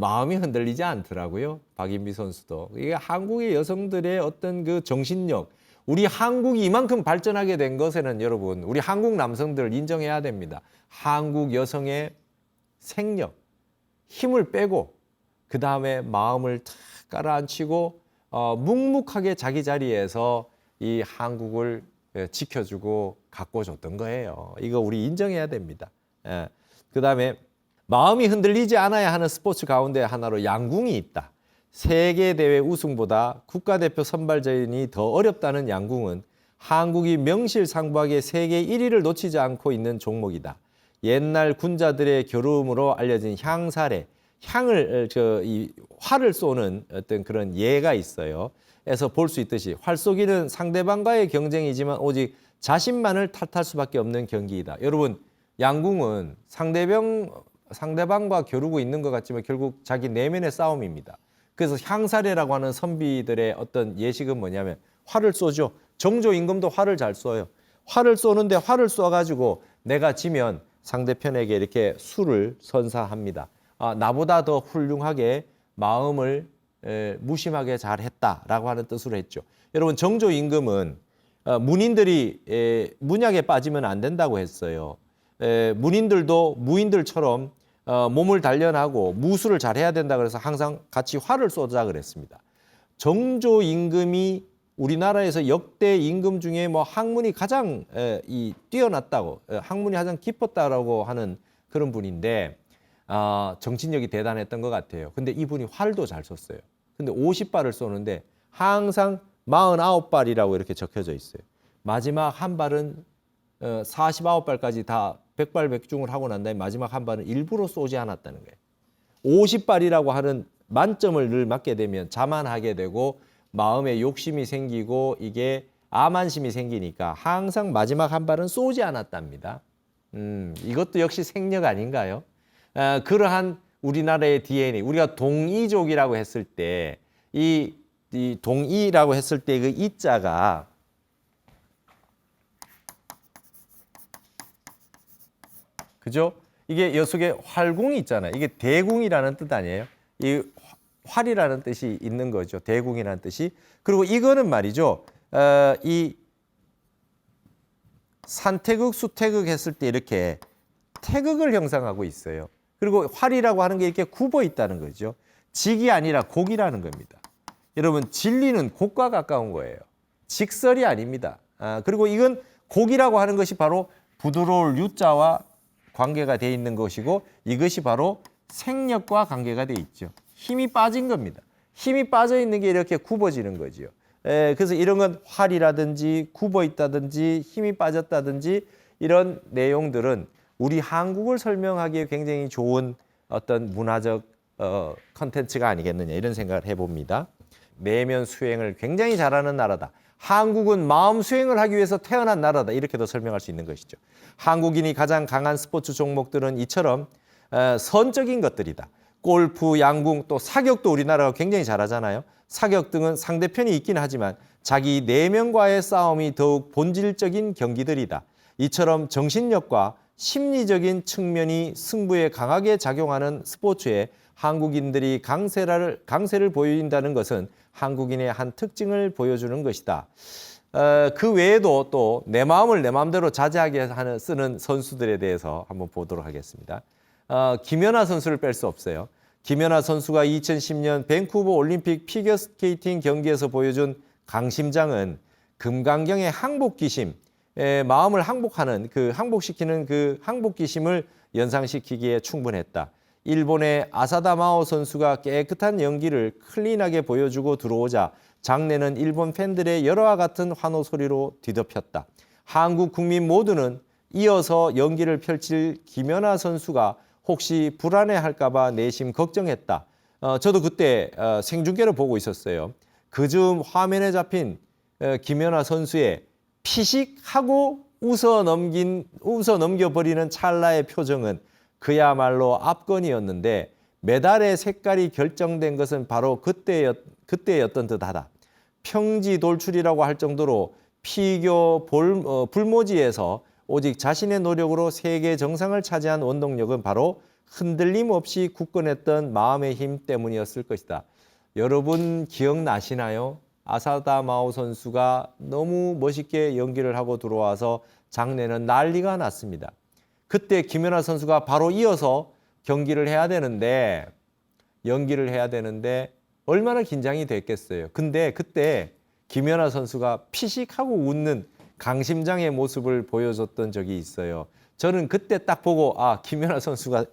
마음이 흔들리지 않더라고요. 박인비 선수도. 이게 한국의 여성들의 어떤 그 정신력, 우리 한국이 이만큼 발전하게 된 것에는 여러분, 우리 한국 남성들 인정해야 됩니다. 한국 여성의 생력, 힘을 빼고 그 다음에 마음을 탁 깔아앉히고 묵묵하게 자기 자리에서 이 한국을 지켜주고 가꿔줬던 거예요. 이거 우리 인정해야 됩니다. 예. 그 다음에 마음이 흔들리지 않아야 하는 스포츠 가운데 하나로 양궁이 있다. 세계대회 우승보다 국가대표 선발전이 더 어렵다는 양궁은 한국이 명실상부하게 세계 1위를 놓치지 않고 있는 종목이다. 옛날 군자들의 겨루음으로 알려진 향사례, 이 활을 쏘는 어떤 그런 예가 있어요. 에서 볼 수 있듯이 활 쏘기는 상대방과의 경쟁이지만 오직 자신만을 탓할 수밖에 없는 경기이다. 여러분, 양궁은 상대방과 겨루고 있는 것 같지만 결국 자기 내면의 싸움입니다. 그래서 향사례라고 하는 선비들의 어떤 예식은 뭐냐면 활을 쏘죠. 정조 임금도 활을 잘 쏘요. 활을 쏘는데 활을 쏘아가지고 내가 지면 상대편에게 이렇게 수를 선사합니다. 나보다 더 훌륭하게 마음을 무심하게 잘했다라고 하는 뜻으로 했죠. 여러분, 정조 임금은 문인들이 문약에 빠지면 안 된다고 했어요. 문인들도 무인들처럼 몸을 단련하고 무술을 잘해야 된다 그래서 항상 같이 활을 쏘자 그랬습니다. 정조 임금이 우리나라에서 역대 임금 중에 뭐 학문이 가장 뛰어났다고, 학문이 가장 깊었다라고 하는 그런 분인데 정신력이 대단했던 것 같아요. 근데 이분이 활도 잘 쏘어요. 근데 50발을 쏘는데 항상 49발이라고 이렇게 적혀져 있어요. 마지막 한 발은 49발까지 다 백발백중을 하고 난 다음에 마지막 한 발은 일부러 쏘지 않았다는 거예요. 50발이라고 하는 만점을 늘 맞게 되면 자만하게 되고 마음에 욕심이 생기고 이게 암안심이 생기니까 항상 마지막 한 발은 쏘지 않았답니다. 이것도 역시 생력 아닌가요? 그러한 우리나라의 DNA, 우리가 동이족이라고 했을 때 이 동이라고 했을 때 그 이자가 그죠? 이게 여속에 활궁이 있잖아요. 이게 대궁이라는 뜻 아니에요? 이 활이라는 뜻이 있는 거죠. 대궁이라는 뜻이. 그리고 이거는 말이죠. 이 산태극, 수태극 했을 때 이렇게 태극을 형상하고 있어요. 그리고 활이라고 하는 게 이렇게 굽어 있다는 거죠. 직이 아니라 곡이라는 겁니다. 여러분, 진리는 곡과 가까운 거예요. 직설이 아닙니다. 그리고 이건 곡이라고 하는 것이 바로 부드러울 유자와 관계가 돼 있는 것이고 이것이 바로 생력과 관계가 돼 있죠. 힘이 빠진 겁니다. 힘이 빠져 있는 게 이렇게 굽어지는 거죠. 그래서 이런 건 활이라든지 굽어 있다든지 힘이 빠졌다든지 이런 내용들은 우리 한국을 설명하기에 굉장히 좋은 어떤 문화적 컨텐츠가 아니겠느냐 이런 생각을 해봅니다. 내면 수행을 굉장히 잘하는 나라다. 한국은 마음 수행을 하기 위해서 태어난 나라다. 이렇게도 설명할 수 있는 것이죠. 한국인이 가장 강한 스포츠 종목들은 이처럼 선적인 것들이다. 골프, 양궁, 또 사격도 우리나라가 굉장히 잘하잖아요. 사격 등은 상대편이 있긴 하지만 자기 내면과의 싸움이 더욱 본질적인 경기들이다. 이처럼 정신력과 심리적인 측면이 승부에 강하게 작용하는 스포츠에 한국인들이 강세를 보인다는 것은 한국인의 한 특징을 보여주는 것이다. 그 외에도 또 내 마음을 내 마음대로 자제하게 쓰는 선수들에 대해서 한번 보도록 하겠습니다. 김연아 선수를 뺄 수 없어요. 김연아 선수가 2010년 밴쿠버 올림픽 피겨스케이팅 경기에서 보여준 강심장은 금강경의 항복기심, 마음을 항복시키는 그 항복기심을 연상시키기에 충분했다. 일본의 아사다 마오 선수가 깨끗한 연기를 클린하게 보여주고 들어오자 장내는 일본 팬들의 열화와 같은 환호 소리로 뒤덮였다. 한국 국민 모두는 이어서 연기를 펼칠 김연아 선수가 혹시 불안해할까 봐 내심 걱정했다. 저도 그때 생중계를 보고 있었어요. 그즈음 화면에 잡힌 김연아 선수의 피식하고 웃어 넘겨버리는 찰나의 표정은 그야말로 압권이었는데 메달의 색깔이 결정된 것은 바로 그때였던 듯하다. 평지 돌출이라고 할 정도로 피겨 불모지에서 오직 자신의 노력으로 세계 정상을 차지한 원동력은 바로 흔들림 없이 굳건했던 마음의 힘 때문이었을 것이다. 여러분 기억나시나요? 아사다마오 선수가 너무 멋있게 연기를 하고 들어와서 장내는 난리가 났습니다. 그때 김연아 선수가 바로 이어서 연기를 해야 되는데 얼마나 긴장이 됐겠어요. 근데 그때 김연아 선수가 피식하고 웃는 강심장의 모습을 보여줬던 적이 있어요. 저는 그때 딱 보고 김연아 선수가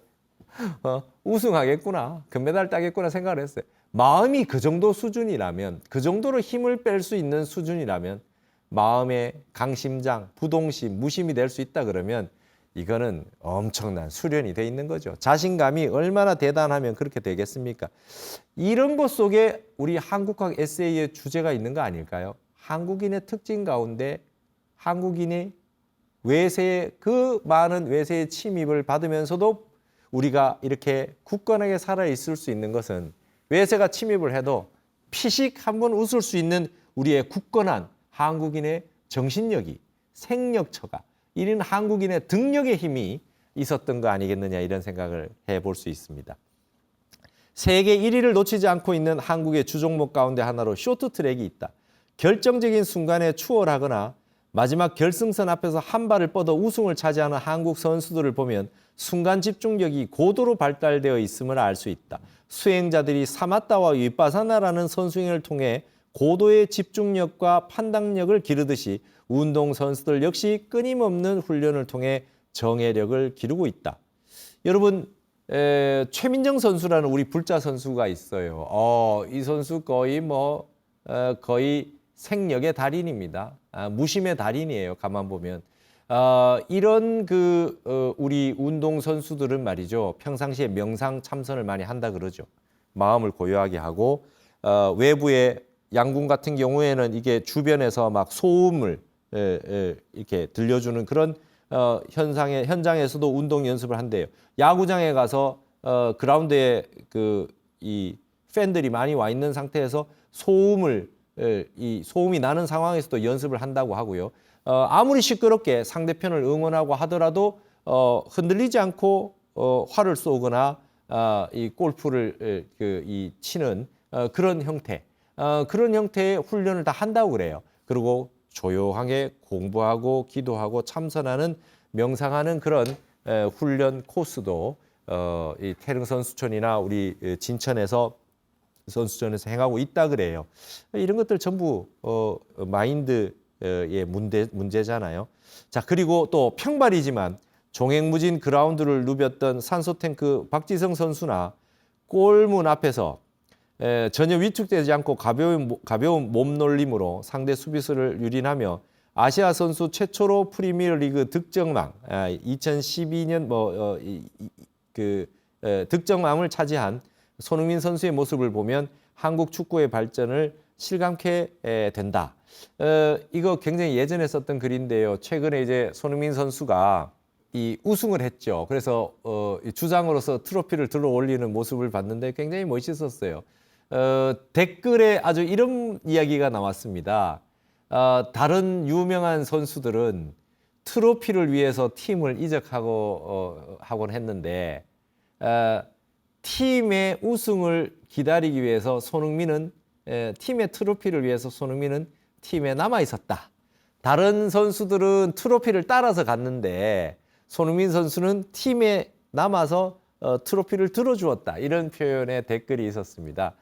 우승하겠구나, 금메달 따겠구나 생각을 했어요. 마음이 그 정도 수준이라면, 그 정도로 힘을 뺄 수 있는 수준이라면, 마음의 강심장, 부동심, 무심이 될 수 있다 그러면 이거는 엄청난 수련이 돼 있는 거죠. 자신감이 얼마나 대단하면 그렇게 되겠습니까? 이런 것 속에 우리 한국학 에세이의 주제가 있는 거 아닐까요? 한국인의 특징 가운데 한국인이 그 많은 외세의 침입을 받으면서도 우리가 이렇게 굳건하게 살아 있을 수 있는 것은, 외세가 침입을 해도 피식 한번 웃을 수 있는 우리의 굳건한 한국인의 정신력이, 생력처가, 이런 한국인의 등력의 힘이 있었던 거 아니겠느냐, 이런 생각을 해볼 수 있습니다. 세계 1위를 놓치지 않고 있는 한국의 주종목 가운데 하나로 쇼트트랙이 있다. 결정적인 순간에 추월하거나 마지막 결승선 앞에서 한 발을 뻗어 우승을 차지하는 한국 선수들을 보면 순간 집중력이 고도로 발달되어 있음을 알 수 있다. 수행자들이 사마타와 윗바사나라는 선수행을 통해 고도의 집중력과 판단력을 기르듯이 운동선수들 역시 끊임없는 훈련을 통해 정예력을 기르고 있다. 여러분, 최민정 선수라는 우리 불자 선수가 있어요. 이 선수 거의 생력의 달인입니다. 무심의 달인이에요. 가만 보면. 이런 우리 운동 선수들은 말이죠, 평상시에 명상 참선을 많이 한다 그러죠. 마음을 고요하게 하고, 외부의 양궁 같은 경우에는 이게 주변에서 막 소음을 이렇게 들려주는 그런 현장에서도 운동 연습을 한대요. 야구장에 가서 그라운드에 이 팬들이 많이 와 있는 상태에서 소음이 나는 상황에서도 연습을 한다고 하고요. 아무리 시끄럽게 상대편을 응원하고 하더라도 흔들리지 않고 활을 쏘거나 이 골프를 치는 그런 형태의 훈련을 다 한다고 그래요. 그리고 조용하게 공부하고 기도하고 참선하는, 명상하는 그런 훈련 코스도 이 태릉 선수촌이나 우리 진천에서 선수촌에서 행하고 있다 그래요. 이런 것들 전부 마인드의 문제잖아요. 자, 그리고 또 평발이지만 종횡무진 그라운드를 누볐던 산소탱크 박지성 선수나 골문 앞에서 전혀 위축되지 않고 가벼운 몸놀림으로 상대 수비수를 유린하며 아시아 선수 최초로 프리미어리그 득점왕, 2012년 득점왕을 차지한 손흥민 선수의 모습을 보면 한국 축구의 발전을 실감케 된다. 이거 굉장히 예전에 썼던 글인데요. 최근에 이제 손흥민 선수가 이 우승을 했죠. 그래서 주장으로서 트로피를 들어 올리는 모습을 봤는데 굉장히 멋있었어요. 댓글에 아주 이런 이야기가 나왔습니다. 다른 유명한 선수들은 트로피를 위해서 팀을 이적하곤 했는데 팀의 우승을 기다리기 위해서 팀의 트로피를 위해서 손흥민은 팀에 남아 있었다. 다른 선수들은 트로피를 따라서 갔는데 손흥민 선수는 팀에 남아서 트로피를 들어주었다. 이런 표현의 댓글이 있었습니다.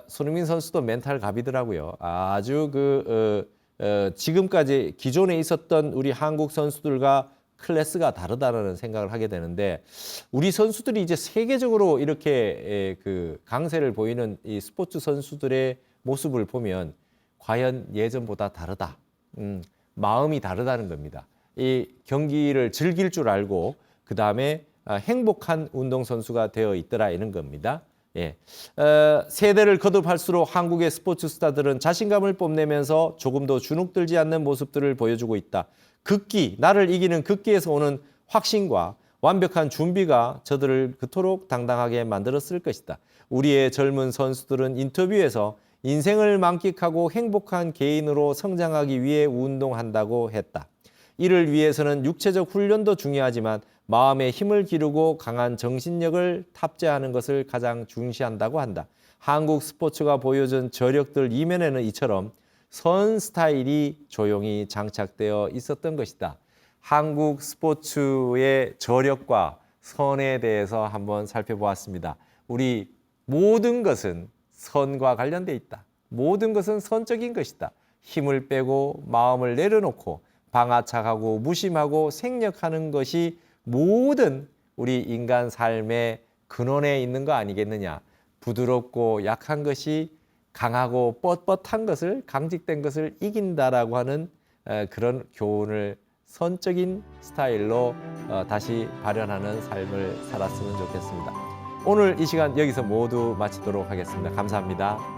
손흥민 선수도 멘탈 갑이더라고요. 아주 지금까지 기존에 있었던 우리 한국 선수들과 클래스가 다르다는 생각을 하게 되는데, 우리 선수들이 이제 세계적으로 이렇게 강세를 보이는 이 스포츠 선수들의 모습을 보면 과연 예전보다 다르다. 마음이 다르다는 겁니다. 이 경기를 즐길 줄 알고 그 다음에 행복한 운동선수가 되어 있더라, 이런 겁니다. 예. 세대를 거듭할수록 한국의 스포츠 스타들은 자신감을 뽐내면서 조금 더 주눅들지 않는 모습들을 보여주고 있다. 나를 이기는 극기에서 오는 확신과 완벽한 준비가 저들을 그토록 당당하게 만들었을 것이다. 우리의 젊은 선수들은 인터뷰에서 인생을 만끽하고 행복한 개인으로 성장하기 위해 운동한다고 했다. 이를 위해서는 육체적 훈련도 중요하지만 마음의 힘을 기르고 강한 정신력을 탑재하는 것을 가장 중시한다고 한다. 한국 스포츠가 보여준 저력들 이면에는 이처럼 선 스타일이 조용히 장착되어 있었던 것이다. 한국 스포츠의 저력과 선에 대해서 한번 살펴보았습니다. 우리 모든 것은 선과 관련돼 있다. 모든 것은 선적인 것이다. 힘을 빼고 마음을 내려놓고 방아착하고 무심하고 생략하는 것이 모든 우리 인간 삶의 근원에 있는 거 아니겠느냐. 부드럽고 약한 것이 강하고 뻣뻣한 것을, 강직된 것을 이긴다라고 하는 그런 교훈을 선적인 스타일로 다시 발현하는 삶을 살았으면 좋겠습니다. 오늘 이 시간 여기서 모두 마치도록 하겠습니다. 감사합니다.